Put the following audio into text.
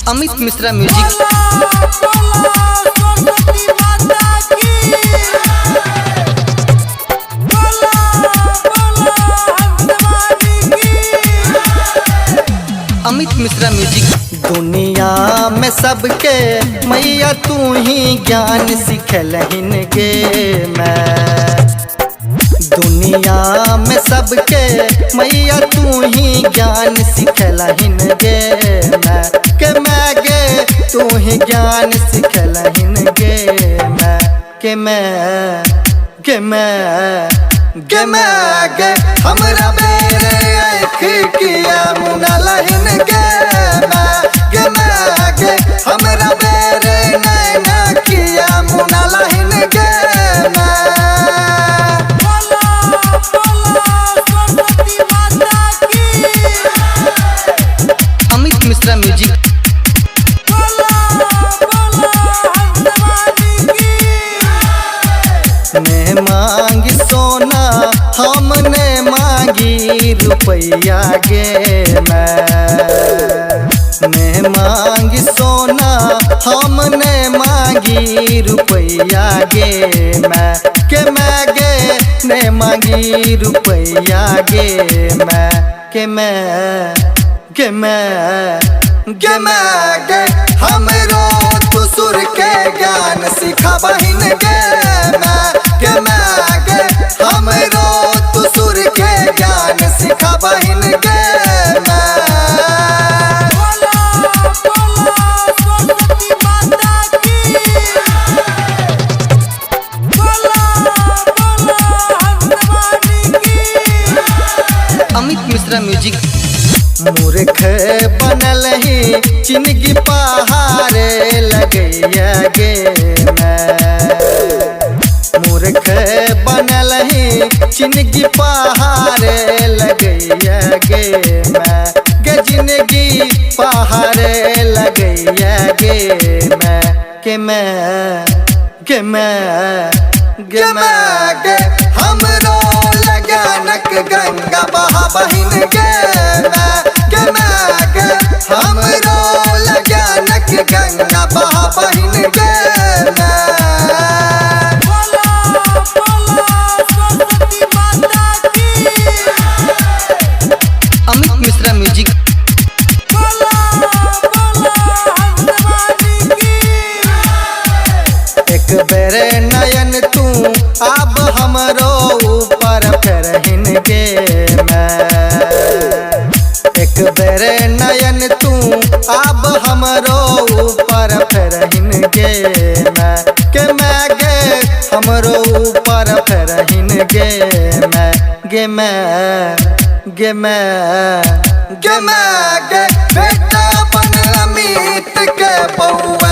Amit Mishra music. Amit Mishra music. दुनिया में सबके मैया तू ही ज्ञान सिखलहिन गे मैं। दुनिया में सबके मैया तू ही ज्ञान सिखलहिन गे मैं। के मैं गे तू ही ज्ञान सिखलहिन गे मैं। के मैं गे मैं गे मैं गे हमरा बेरे आँख किया मुना लहिन गे मैं। गे मैं गे हमरा बेरे नैना किया मुना लहिन गे मैं। अमित मिश्रा म्यूजिक। ने मांगी सोना हमने मांगी रुपया गे मैं। ने मांगी सोना हमने मांगी रुपया गे मैं। के मैं गे ने मांगी रुपया गे मैं। के मैं गे मैं गे मैं गे हमरो तू सुर के ज्ञान सिखा बहिन गे मैं। गे मैं गे हमरो तू सुर के ज्ञान सिखा बहिन गे मैं। अमित मिश्रा म्यूजिक। मूर्ख बनल ही जिंदगी पहाड़े लगैया गे मैं। मूर्ख बनल ही जिंदगी पहाड़े लगैया गे मैं। गे जिंदगी पहाड़े लगैया गे मैं। के मैं गे मैं गे मैं गे हमरो लगानक गंगा बहा बहिन गे मैं। गे मैं गे हमरो लगानक गंगा बहा बहिन गे मैं। अमित मिश्रा म्यूजिक। एक बेरे नयन तू अब हमरो ऊपर फेरहिन गे मैं। एक बेरे नयन तू अब हमरो ऊपर फेरहिन गे मैं। के मैं गे हमरो ऊपर फेरहिन गे मैं। गे मैं गे मैं गे मैं गे बेटा बन अमित के बउआ